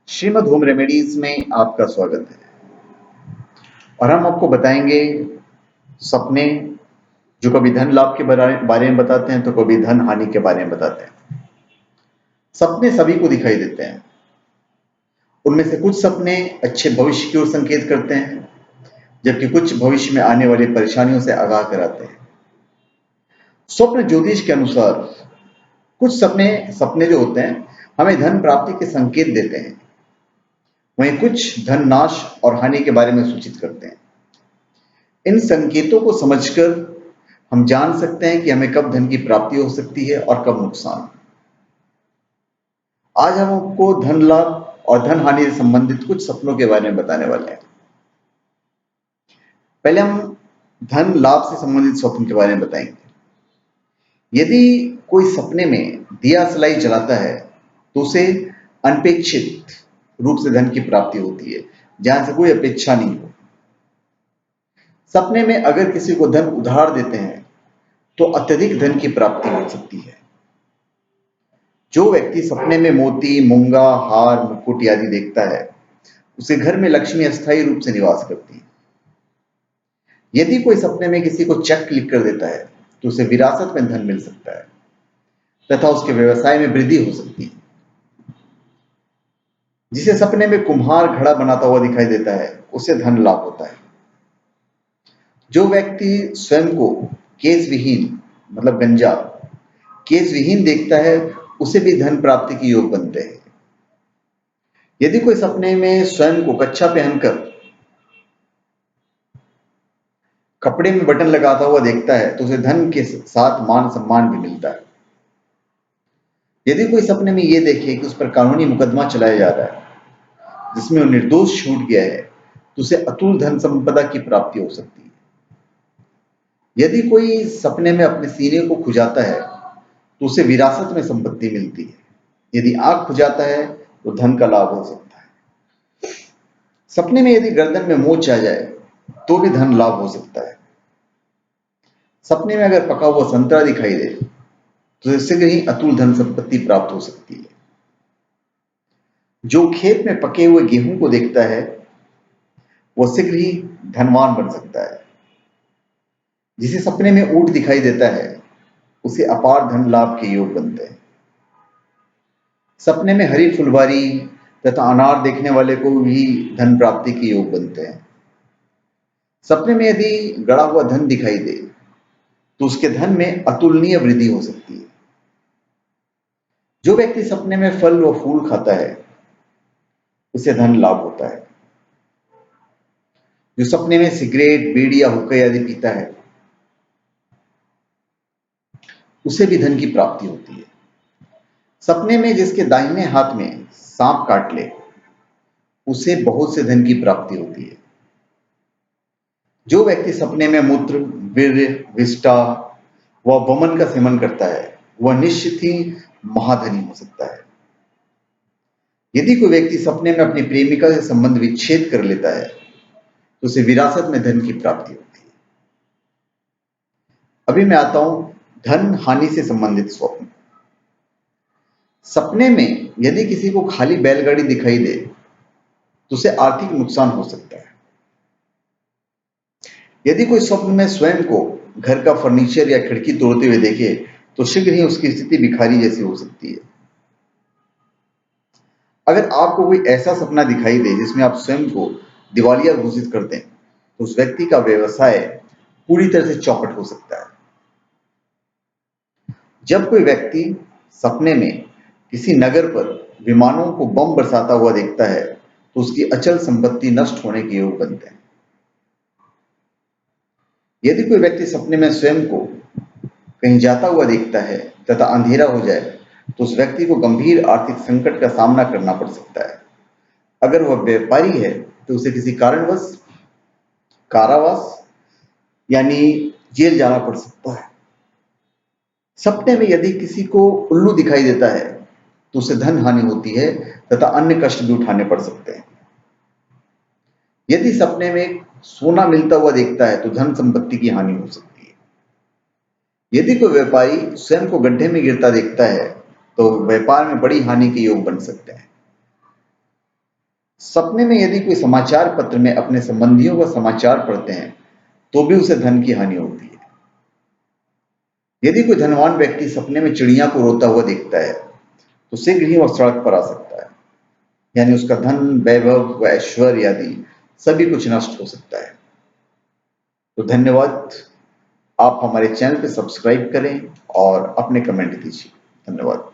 Shrimad home remedies में आपका स्वागत है और हम आपको बताएंगे सपने जो कभी धन लाभ के बारे में बताते हैं तो कभी धन हानि के बारे में बताते हैं। सपने सभी को दिखाई देते हैं। उनमें से कुछ सपने अच्छे भविष्य की ओर संकेत करते हैं, जबकि कुछ भविष्य में आने वाली परेशानियों से आगाह कराते हैं। स्वप्न ज्योतिष के अनुसार कुछ सपने सपने जो होते हैं हमें धन प्राप्ति के संकेत देते हैं, वहीं कुछ धन नाश और हानि के बारे में सूचित करते हैं। इन संकेतों को समझकर हम जान सकते हैं कि हमें कब धन की प्राप्ति हो सकती है और कब नुकसान। आज हम आपको धन लाभ और धन हानि से संबंधित कुछ सपनों के बारे में बताने वाले हैं। पहले हम धन लाभ से संबंधित स्वप्न के बारे में बताएंगे। यदि कोई सपने में दिया सलाई जलाता है तो उसे अनपेक्षित रूप से धन की प्राप्ति होती है, जहां से कोई अपेक्षा नहीं हो। सपने में अगर किसी को धन उधार देते हैं तो अत्यधिक धन की प्राप्ति हो सकती है। जो व्यक्ति सपने में मोती, मूंगा, हार, मुकुट आदि देखता है, उसे घर में लक्ष्मी अस्थायी रूप से निवास करती है। यदि कोई सपने में किसी को चेक लिख कर देता है तो उसे विरासत में धन मिल सकता है तथा उसके व्यवसाय में वृद्धि हो सकती है। जिसे सपने में कुम्हार घड़ा बनाता हुआ दिखाई देता है उसे धन लाभ होता है। जो व्यक्ति स्वयं को केस विहीन मतलब गंजा केस विहीन देखता है उसे भी धन प्राप्ति के योग बनते हैं। यदि कोई सपने में स्वयं को कच्छा पहनकर कपड़े में बटन लगाता हुआ देखता है तो उसे धन के साथ मान सम्मान भी मिलता है। यदि कोई सपने में यह देखे कि उस पर कानूनी मुकदमा चलाया जा रहा है जिसमें वो निर्दोष छूट गया है तो उसे अतुल धन संपदा की प्राप्ति हो सकती है। यदि कोई सपने में अपने सीने को खुजाता है तो उसे विरासत में संपत्ति मिलती है। यदि आंख खुजाता है तो धन का लाभ हो सकता है। सपने में यदि गर्दन में मोच आ जाए तो भी धन लाभ हो सकता है। सपने में अगर पका हुआ संतरा दिखाई दे तो शीघ्र ही अतुल धन संपत्ति प्राप्त हो सकती है। जो खेत में पके हुए गेहूं को देखता है वह शीघ्र ही धनवान बन सकता है। जिसे सपने में ऊंट दिखाई देता है उसे अपार धन लाभ के योग बनते हैं। सपने में हरी फुलवारी तथा अनार देखने वाले को भी धन प्राप्ति के योग बनते हैं। सपने में यदि गड़ा हुआ धन दिखाई दे तो उसके धन में अतुलनीय वृद्धि हो सकती है। जो व्यक्ति सपने में फल व फूल खाता है उसे धन लाभ होता है। जो सपने में सिगरेट, बीड़ी या हुक्का आदि पीता है उसे भी धन की प्राप्ति होती है। सपने में जिसके दाहिने हाथ में सांप काट ले उसे बहुत से धन की प्राप्ति होती है। जो व्यक्ति सपने में मूत्र, वीर्य, विष्ठा व वमन का सेवन करता है वह निश्चित ही महाधनी हो सकता है। यदि कोई व्यक्ति सपने में अपनी प्रेमिका से संबंध विच्छेद कर लेता है तो उसे विरासत में धन की प्राप्ति होती है। अभी मैं आता हूं धन हानि से संबंधित स्वप्न। सपने में यदि किसी को खाली बैलगाड़ी दिखाई दे तो उसे आर्थिक नुकसान हो सकता है। यदि कोई स्वप्न में स्वयं को घर का फर्नीचर या खिड़की तोड़ते हुए देखे तो शीघ्र ही उसकी स्थिति भिखारी जैसी हो सकती है। अगर आपको कोई ऐसा सपना दिखाई दे जिसमें आप स्वयं को दिवालिया घोषित कर दें तो उस व्यक्ति का व्यवसाय पूरी तरह से चौपट हो सकता है। जब कोई व्यक्ति सपने में किसी नगर पर विमानों को बम बरसाता हुआ देखता है तो उसकी अचल संपत्ति नष्ट होने के योग बनते हैं। यदि कोई व्यक्ति सपने में स्वयं को कहीं जाता हुआ देखता है तथा अंधेरा हो जाए तो उस व्यक्ति को गंभीर आर्थिक संकट का सामना करना पड़ सकता है। अगर वह व्यापारी है तो उसे किसी कारणवश कारावास यानी जेल जाना पड़ सकता है। सपने में यदि किसी को उल्लू दिखाई देता है तो उसे धन हानि होती है तथा अन्य कष्ट भी उठाने पड़ सकते हैं। यदि सपने में सोना मिलता हुआ देखता है तो धन संपत्ति की हानि हो सकती है। यदि कोई व्यापारी स्वयं को गड्ढे में गिरता देखता है तो व्यापार में बड़ी हानि के योग बन सकते हैं। सपने में यदि कोई समाचार पत्र में अपने संबंधियों का समाचार पढ़ते हैं तो भी उसे धन की हानि होती है। यदि कोई धनवान व्यक्ति सपने में चिड़िया को रोता हुआ देखता है तो शीघ्र ही वह सड़क पर आ सकता है, यानी उसका धन, वैभव व ऐश्वर्य आदि सभी कुछ नष्ट हो सकता है। तो धन्यवाद। आप हमारे चैनल पे सब्सक्राइब करें और अपने कमेंट दीजिए। धन्यवाद।